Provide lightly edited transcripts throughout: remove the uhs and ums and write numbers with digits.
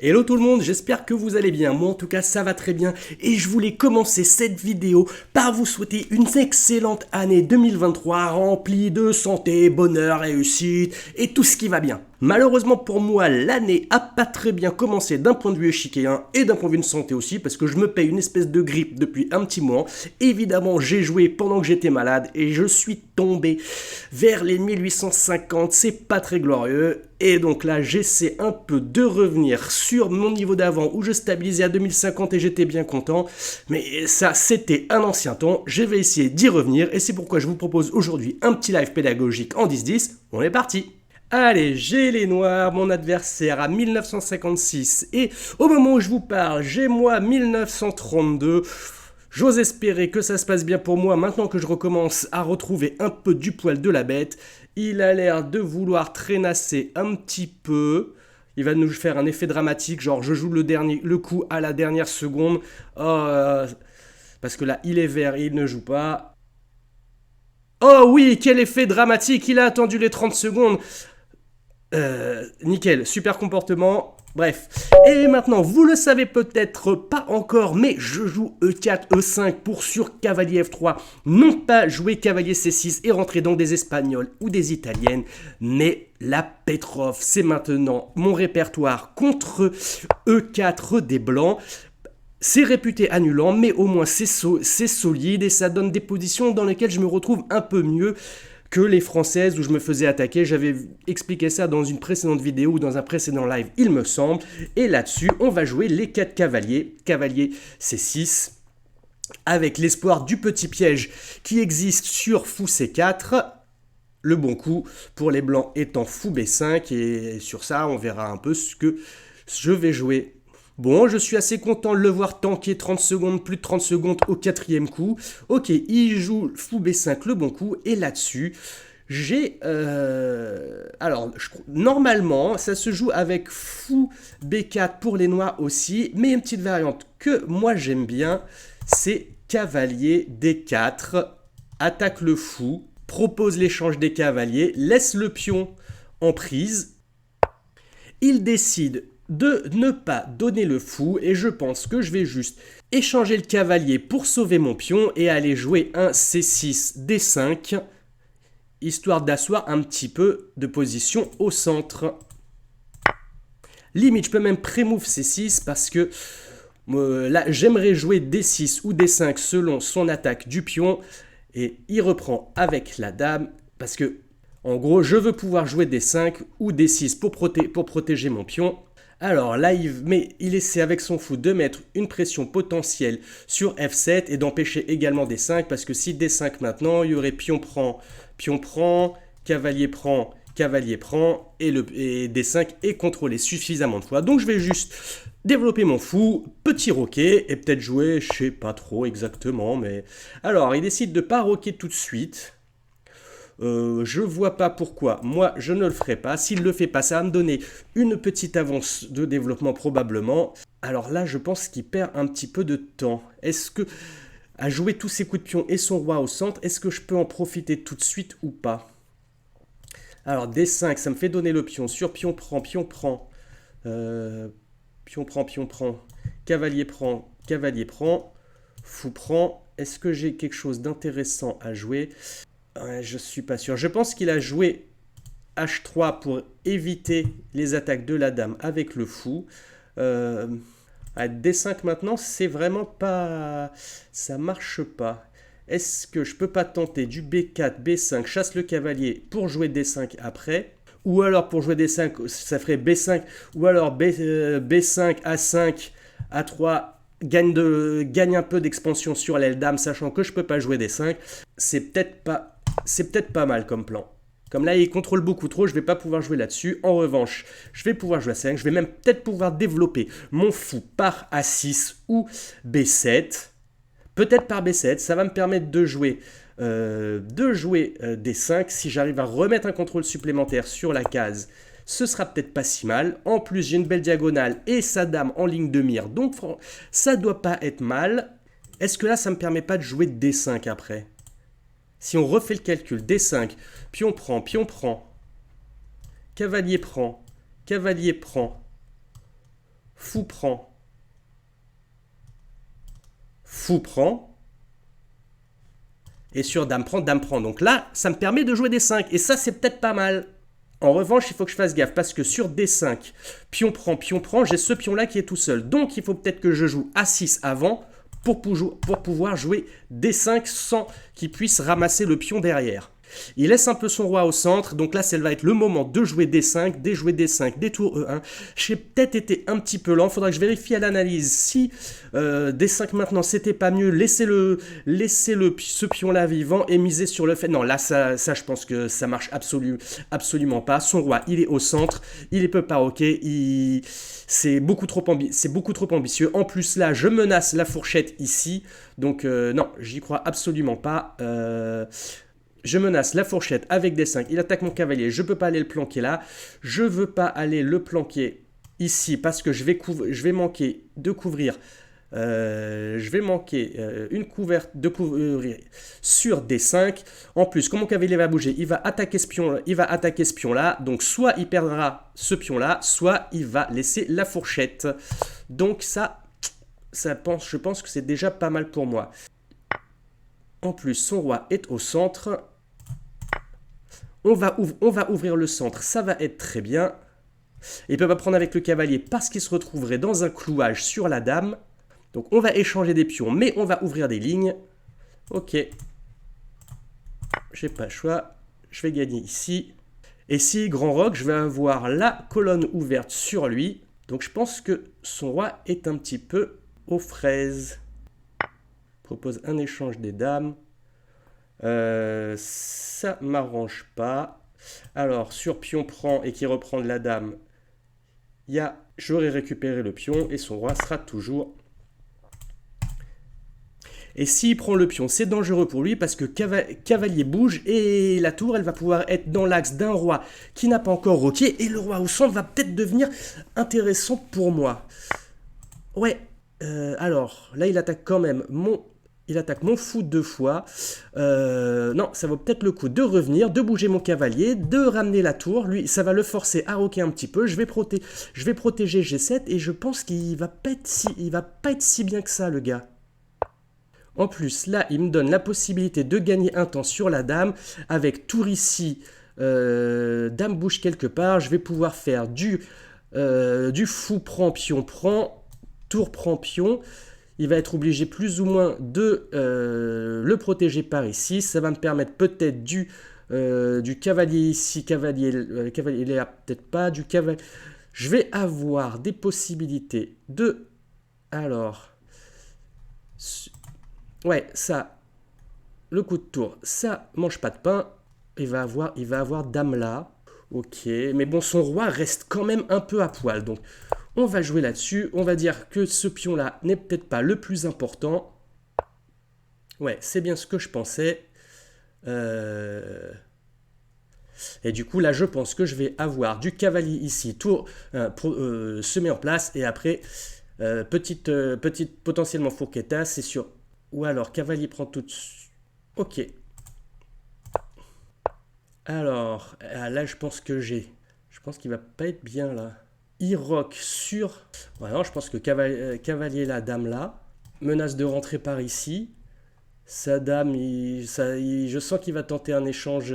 Hello tout le monde, j'espère que vous allez bien, moi en tout cas ça va très bien et je voulais commencer cette vidéo par vous souhaiter une excellente année 2023 remplie de santé, bonheur, réussite et tout ce qui va bien. Malheureusement pour moi, l'année a pas très bien commencé d'un point de vue échiquéen et d'un point de vue de santé aussi parce que je me paye une espèce de grippe depuis un petit mois. Évidemment, j'ai joué pendant que j'étais malade et je suis tombé vers les 1850, c'est pas très glorieux. Et donc là, j'essaie un peu de revenir sur mon niveau d'avant où je stabilisais à 2050 et j'étais bien content. Mais ça, c'était un ancien temps. Je vais essayer d'y revenir et c'est pourquoi je vous propose aujourd'hui un petit live pédagogique en 10-10. On est parti! Allez, j'ai les noirs, mon adversaire à 1956 et au moment où je vous parle, j'ai moi 1932. J'ose espérer que ça se passe bien pour moi maintenant que je recommence à retrouver un peu du poil de la bête. Il a l'air de vouloir traînasser un petit peu. Il va nous faire un effet dramatique, genre je joue le coup à la dernière seconde. Parce que là, il est vert et il ne joue pas. Oh oui, quel effet dramatique! Il a attendu les 30 secondes. Nickel, super comportement. Bref. Et maintenant, vous le savez peut-être pas encore, mais je joue E4, E5 pour sur cavalier F3. Non pas jouer cavalier C6 et rentrer dans des espagnols ou des italiennes, mais la Petrov. C'est maintenant mon répertoire contre E4 des blancs. C'est réputé annulant, mais au moins c'est solide et ça donne des positions dans lesquelles je me retrouve un peu mieux que les françaises où je me faisais attaquer. J'avais expliqué ça dans une précédente vidéo ou dans un précédent live, il me semble. Et là-dessus, on va jouer les 4 cavaliers. Cavalier C6, avec l'espoir du petit piège qui existe sur Fou C4. Le bon coup pour les blancs étant Fou B5. Et sur ça, on verra un peu ce que je vais jouer. Bon, je suis assez content de le voir tanker 30 secondes, plus de 30 secondes au quatrième coup. Ok, il joue Fou B5, le bon coup. Et là-dessus, j'ai... normalement, ça se joue avec Fou B4 pour les noirs aussi. Mais une petite variante que moi j'aime bien, c'est Cavalier D4. Attaque le fou, propose l'échange des cavaliers, laisse le pion en prise. Il décide de ne pas donner le fou et je pense que je vais juste échanger le cavalier pour sauver mon pion et aller jouer un C6, D5, histoire d'asseoir un petit peu de position au centre. Limite, je peux même pré-move C6 parce que là, j'aimerais jouer D6 ou D5 selon son attaque du pion et il reprend avec la dame parce que en gros, je veux pouvoir jouer D5 ou D6 pour protéger mon pion. Alors là, il essaie avec son fou de mettre une pression potentielle sur F7 et d'empêcher également D5 parce que si D5 maintenant, il y aurait pion prend, cavalier prend et D5 est contrôlé suffisamment de fois. Donc je vais juste développer mon fou, petit roquet et peut-être jouer, je sais pas trop exactement, mais... Alors, il décide de pas roquer tout de suite. Je vois pas pourquoi. Moi, je ne le ferai pas. S'il le fait pas, ça va me donner une petite avance de développement probablement. Alors là, je pense qu'il perd un petit peu de temps. Est-ce que, à jouer tous ses coups de pion et son roi au centre, est-ce que je peux en profiter tout de suite ou pas? Alors D5, ça me fait donner le pion. Sur pion prend, pion prend. Pion prend. Cavalier prend. Fou prend. Est-ce que j'ai quelque chose d'intéressant à jouer? Ouais, je suis pas sûr. Je pense qu'il a joué H3 pour éviter les attaques de la dame avec le fou. D5 maintenant, c'est vraiment pas... Ça marche pas. Est-ce que je peux pas tenter du B4, B5, chasse le cavalier pour jouer D5 après? Ou alors pour jouer D5, ça ferait B5, ou alors B5, A5, A3, gagne un peu d'expansion sur l'aile dame, sachant que je peux pas jouer D5. C'est peut-être pas mal comme plan. Comme là, il contrôle beaucoup trop, je vais pas pouvoir jouer là-dessus. En revanche, je vais pouvoir jouer à 5. Je vais même peut-être pouvoir développer mon fou par A6 ou B7. Peut-être par B7, ça va me permettre de jouer D5. Si j'arrive à remettre un contrôle supplémentaire sur la case, ce sera peut-être pas si mal. En plus, j'ai une belle diagonale et sa dame en ligne de mire, donc ça doit pas être mal. Est-ce que là, ça me permet pas de jouer D5 après? Si on refait le calcul, D5, pion prend, cavalier prend, Fou prend. Fou prend. Et sur dame prend. Donc là, ça me permet de jouer D5. Et ça, c'est peut-être pas mal. En revanche, il faut que je fasse gaffe parce que sur D5, pion prend, j'ai ce pion-là qui est tout seul. Donc, il faut peut-être que je joue A6 avant pour pouvoir jouer D5 sans qu'il puisse ramasser le pion derrière. Il laisse un peu son roi au centre, donc là, ça va être le moment de jouer D5, jouer D5, des tours E1. J'ai peut-être été un petit peu lent, il faudra que je vérifie à l'analyse si D5 maintenant, c'était pas mieux, laisser ce pion-là vivant et miser sur le fait. Non, là, ça je pense que ça marche absolument pas. Son roi, il est au centre, il est peu paroqué, c'est beaucoup trop ambitieux. En plus, là, je menace la fourchette ici, donc non, j'y crois absolument pas. Je menace la fourchette avec des 5. Il attaque mon cavalier. Je ne peux pas aller le planquer là. Je ne veux pas aller le planquer ici parce que je vais manquer de couvrir. Je vais manquer une couverte de couvrir sur D5. En plus, comme mon cavalier va bouger, il va attaquer ce pion là. Donc soit il perdra ce pion là, soit il va laisser la fourchette. Donc je pense que c'est déjà pas mal pour moi. En plus, son roi est au centre. On va ouvrir le centre, ça va être très bien. Il ne peut pas prendre avec le cavalier parce qu'il se retrouverait dans un clouage sur la dame. Donc on va échanger des pions, mais on va ouvrir des lignes. Ok. J'ai pas le choix. Je vais gagner ici. Et si grand roc, je vais avoir la colonne ouverte sur lui. Donc je pense que son roi est un petit peu aux fraises. Propose un échange des dames. Ça m'arrange pas. Alors, sur pion prend et qui reprend de la dame, j'aurais récupéré le pion et son roi sera toujours. Et s'il prend le pion, c'est dangereux pour lui parce que cavalier bouge et la tour, elle va pouvoir être dans l'axe d'un roi qui n'a pas encore roqué et le roi au centre va peut-être devenir intéressant pour moi. Ouais, alors, là, il attaque quand même mon fou 2 fois. Non, ça vaut peut-être le coup de revenir, de bouger mon cavalier, de ramener la tour. Lui, ça va le forcer à roquer un petit peu. Je vais protéger G7 et je pense qu'il va pas être si bien que ça, le gars. En plus, là, il me donne la possibilité de gagner un temps sur la dame. Avec tour ici, dame bouge quelque part. Je vais pouvoir faire du fou prend, pion prend, tour prend, pion. Il va être obligé plus ou moins de le protéger par ici. Ça va me permettre peut-être du cavalier ici, cavalier là, peut-être pas, du cavalier. Je vais avoir des possibilités de... Alors... Ouais, ça, le coup de tour, ça mange pas de pain. Il va avoir dame là. Ok, mais bon, son roi reste quand même un peu à poil. Donc, on va jouer là-dessus. On va dire que ce pion-là n'est peut-être pas le plus important. Ouais, c'est bien ce que je pensais. Et du coup, là, je pense que je vais avoir du cavalier ici. Tour se met en place. Et après, petite potentiellement fourquetta, c'est sûr. Ou alors, cavalier prend tout de suite. Ok. Alors, là, je pense qu'il va pas être bien, là. Il rock sur... Ouais, non, je pense que cavalier là, dame là. Menace de rentrer par ici. Sa dame, je sens qu'il va tenter un échange.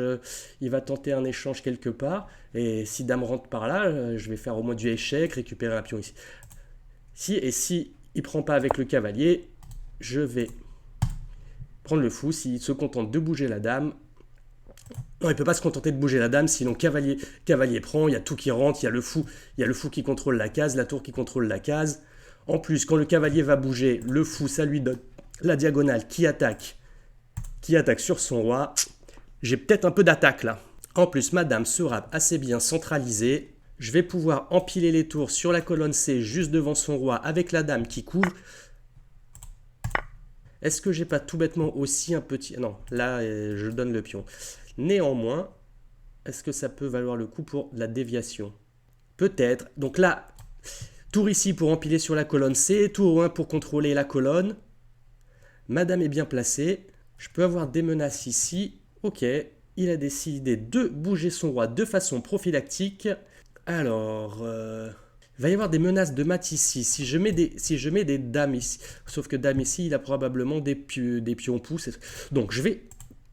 Il va tenter un échange quelque part. Et si dame rentre par là, je vais faire au moins du échec, récupérer un pion ici. Si il prend pas avec le cavalier, je vais prendre le fou. S'il se contente de bouger la dame... Non, il ne peut pas se contenter de bouger la dame, sinon cavalier prend, il y a tout qui rentre, il y a le fou qui contrôle la case, la tour qui contrôle la case. En plus, quand le cavalier va bouger, le fou, ça lui donne la diagonale qui attaque sur son roi. J'ai peut-être un peu d'attaque là. En plus, ma dame sera assez bien centralisée. Je vais pouvoir empiler les tours sur la colonne C juste devant son roi avec la dame qui couvre. Est-ce que j'ai pas tout bêtement aussi un petit... Non, là, je donne le pion. Néanmoins, est-ce que ça peut valoir le coup pour la déviation? Peut-être. Donc là, tour ici pour empiler sur la colonne C, tour 1 pour contrôler la colonne. Madame est bien placée. Je peux avoir des menaces ici. Ok, il a décidé de bouger son roi de façon prophylactique. Alors, Il va y avoir des menaces de mat ici. Si je mets des dames ici, sauf que dame ici, il a probablement des pions pouces. Donc je vais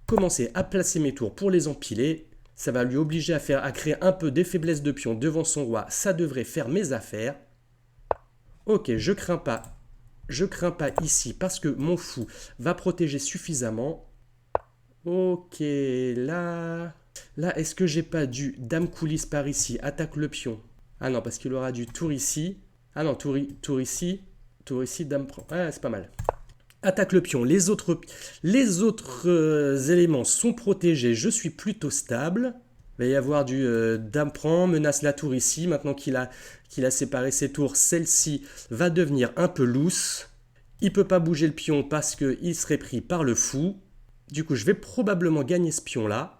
commencer à placer mes tours pour les empiler. Ça va lui obliger à créer un peu des faiblesses de pions devant son roi. Ça devrait faire mes affaires. Ok, je crains pas. Je crains pas ici parce que mon fou va protéger suffisamment. Ok, là... Là, est-ce que j'ai pas du dame coulisse par ici? Attaque le pion. Ah non, parce qu'il aura du tour ici. Ah non, tour ici, dame prend. Ah, c'est pas mal. Attaque le pion. Les autres éléments sont protégés. Je suis plutôt stable. Il va y avoir du dame prend, menace la tour ici. Maintenant qu'il a séparé ses tours, celle-ci va devenir un peu loose. Il ne peut pas bouger le pion parce qu'il serait pris par le fou. Du coup, je vais probablement gagner ce pion-là.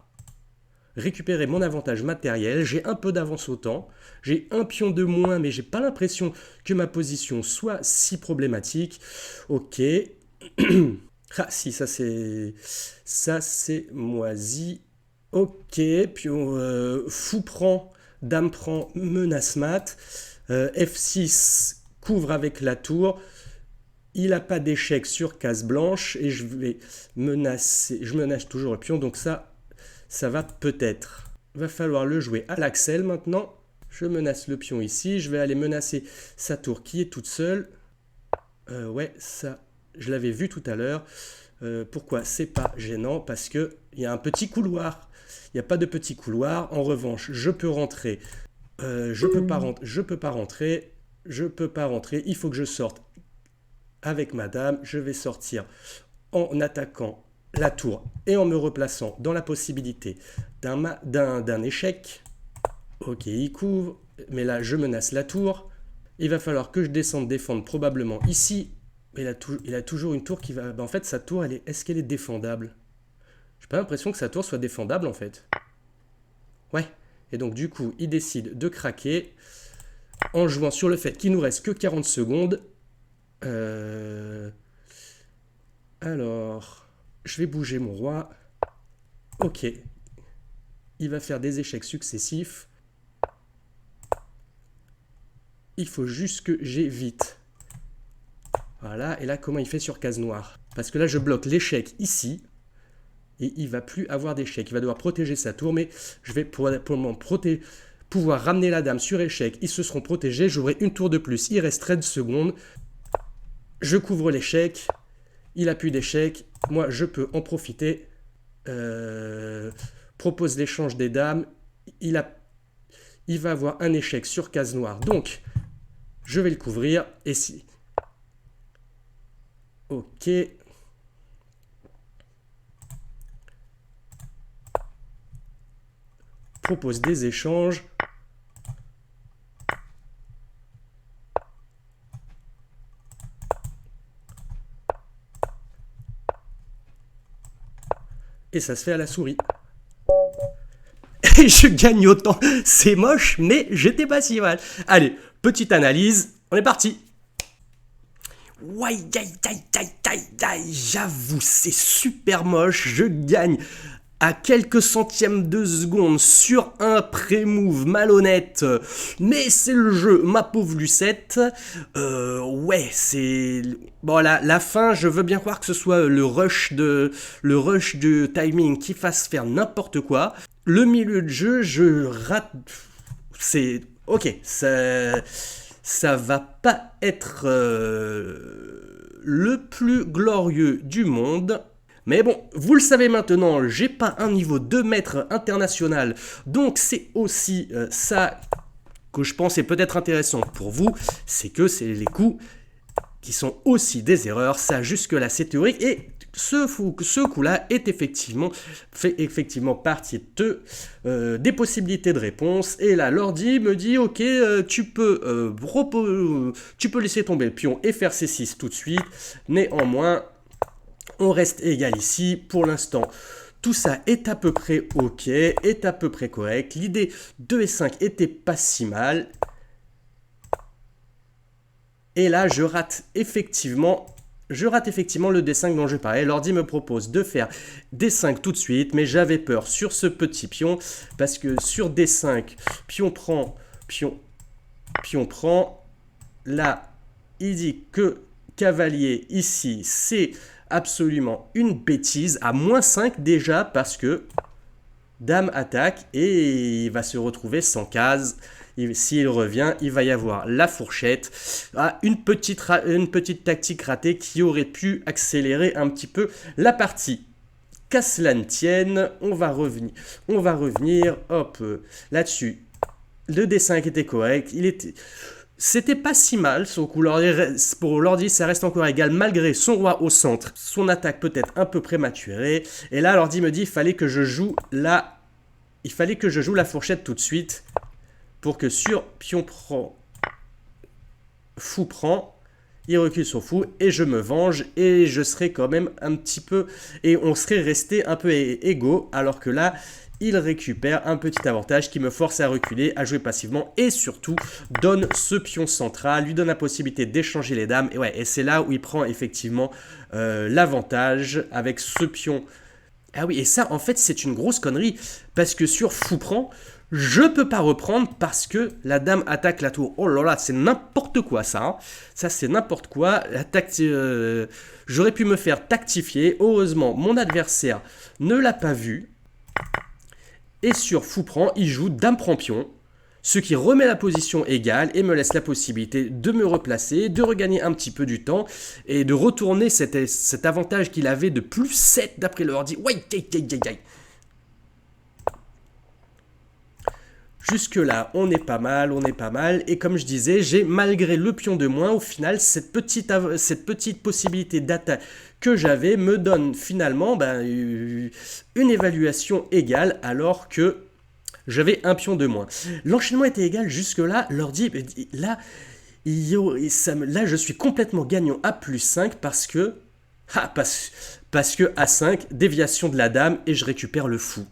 Récupérer mon avantage matériel. J'ai un peu d'avance au temps. J'ai un pion de moins, mais j'ai pas l'impression que ma position soit si problématique. Ok. Ah si, ça c'est moisi. Ok, pion fou prend, dame prend, menace mat. F6 couvre avec la tour. Il n'a pas d'échec sur case blanche et je vais menacer. Je menace toujours le pion, donc ça va peut-être. Va falloir le jouer à l'axel maintenant. Je menace le pion ici. Je vais aller menacer sa tour qui est toute seule. Ouais, ça, je l'avais vu tout à l'heure. Pourquoi c'est pas gênant? Parce qu'il y a un petit couloir. Il n'y a pas de petit couloir. En revanche, je peux rentrer. Je peux pas rentrer. Il faut que je sorte avec madame. Je vais sortir en attaquant la tour et en me replaçant dans la possibilité d'un échec. Ok, il couvre, mais là je menace la tour. Il va falloir que je descende défendre probablement ici. Il a toujours une tour qui va... en fait, sa tour, est-ce qu'elle est défendable? J'ai pas l'impression que sa tour soit défendable en fait. Ouais, et donc du coup, il décide de craquer en jouant sur le fait qu'il nous reste que 40 secondes. Alors... Je vais bouger mon roi. Ok. Il va faire des échecs successifs. Il faut juste que j'évite. Voilà. Et là, comment il fait sur case noire? Parce que là, je bloque l'échec ici. Et il ne va plus avoir d'échec. Il va devoir protéger sa tour. Mais je vais pour le moment pouvoir ramener la dame sur échec. Ils se seront protégés. J'aurai une tour de plus. Il reste 13 secondes. Je couvre l'échec. Il n'a plus d'échec. Moi, je peux en profiter. Propose l'échange des dames. Il va avoir un échec sur case noire. Donc, je vais le couvrir. Et si... Ok. Propose des échanges. Et ça se fait à la souris. Et je gagne autant. C'est moche, mais j'étais pas si mal. Allez, petite analyse. On est parti. Ouais, j'avoue, c'est super moche. Je gagne à quelques centièmes de seconde sur un pré-move malhonnête. Mais c'est le jeu, ma pauvre Lucette. Ouais, c'est... Bon, la fin, je veux bien croire que ce soit le rush de timing qui fasse faire n'importe quoi. Le milieu de jeu, je rate... C'est... Ok, ça va pas être le plus glorieux du monde. Mais bon, vous le savez maintenant, j'ai pas un niveau de maître international, donc c'est aussi ça que je pense est peut-être intéressant pour vous, c'est que c'est les coups qui sont aussi des erreurs, ça jusque-là c'est théorique, et ce coup-là fait effectivement partie des possibilités de réponse, et là l'ordi me dit ok, tu peux laisser tomber le pion et faire C6 tout de suite, néanmoins... On reste égal ici. Pour l'instant, tout ça est à peu près ok, est à peu près correct. L'idée de E5 était pas si mal. Et là, je rate effectivement le D5 dont je parlais. L'ordi me propose de faire D5 tout de suite, mais j'avais peur sur ce petit pion, parce que sur D5, pion prend, pion... pion prend. Là, il dit que cavalier ici, c'est absolument une bêtise. À -5 déjà parce que dame attaque et il va se retrouver sans case. S'il revient, il va y avoir la fourchette. Ah, une petite tactique ratée qui aurait pu accélérer un petit peu la partie. Qu'à cela ne tienne, on va revenir, hop, là-dessus. Le D5 était correct, c'était pas si mal, son coup pour l'ordi ça reste encore égal malgré son roi au centre, son attaque peut-être un peu prématurée, et là l'ordi me dit il fallait que je joue la fourchette tout de suite, pour que sur pion prend, fou prend, il recule son fou et je me venge et je serai quand même un petit peu, et on serait resté un peu égaux, alors que là il récupère un petit avantage qui me force à reculer, à jouer passivement et surtout donne ce pion central, lui donne la possibilité d'échanger les dames. Et ouais, et c'est là où il prend effectivement l'avantage avec ce pion. Ah oui, et ça en fait c'est une grosse connerie parce que sur fou prend, je peux pas reprendre parce que la dame attaque la tour. Oh là là, c'est n'importe quoi ça. Hein. Ça c'est n'importe quoi. J'aurais pu me faire tactifier. Heureusement, mon adversaire ne l'a pas vu. Et sur fou prend, il joue dame prend pion, ce qui remet la position égale et me laisse la possibilité de me replacer, de regagner un petit peu du temps et de retourner cet avantage qu'il avait de +7 d'après l'ordi. Ouais, jusque là, on est pas mal, et comme je disais, j'ai malgré le pion de moins, au final, cette petite possibilité d'attaque que j'avais me donne finalement une évaluation égale, alors que j'avais un pion de moins. L'enchaînement était égal jusque là, l'ordi, là, là je suis complètement gagnant à +5 parce que à 5, déviation de la dame et je récupère le fou.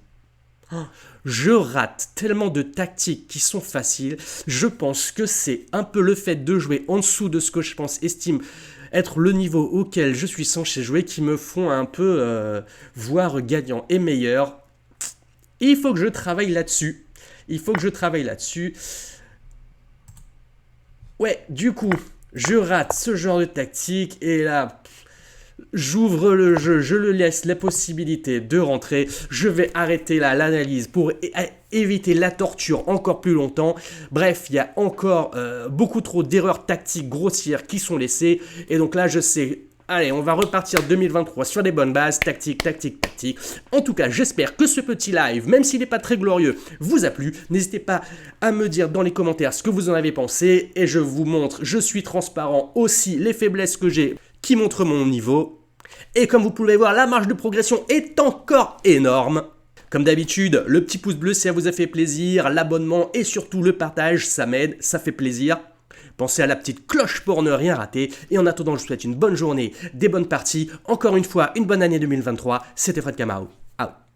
Je rate tellement de tactiques qui sont faciles. Je pense que c'est un peu le fait de jouer en dessous de ce que je estime être le niveau auquel je suis censé jouer qui me font un peu voir gagnant et meilleur. Il faut que je travaille là-dessus. Ouais, du coup, je rate ce genre de tactique et là... J'ouvre le jeu, je le laisse la possibilité de rentrer. Je vais arrêter là l'analyse pour éviter la torture encore plus longtemps. Bref, il y a encore beaucoup trop d'erreurs tactiques grossières qui sont laissées. Et donc là, je sais... Allez, on va repartir 2023 sur des bonnes bases, tactique. En tout cas, j'espère que ce petit live, même s'il n'est pas très glorieux, vous a plu. N'hésitez pas à me dire dans les commentaires ce que vous en avez pensé. Et je vous montre, je suis transparent aussi, les faiblesses que j'ai qui montrent mon niveau. Et comme vous pouvez voir, la marge de progression est encore énorme. Comme d'habitude, le petit pouce bleu si ça vous a fait plaisir, l'abonnement et surtout le partage, ça m'aide, ça fait plaisir. Pensez à la petite cloche pour ne rien rater. Et en attendant, je vous souhaite une bonne journée, des bonnes parties. Encore une fois, une bonne année 2023. C'était Fred Camaro.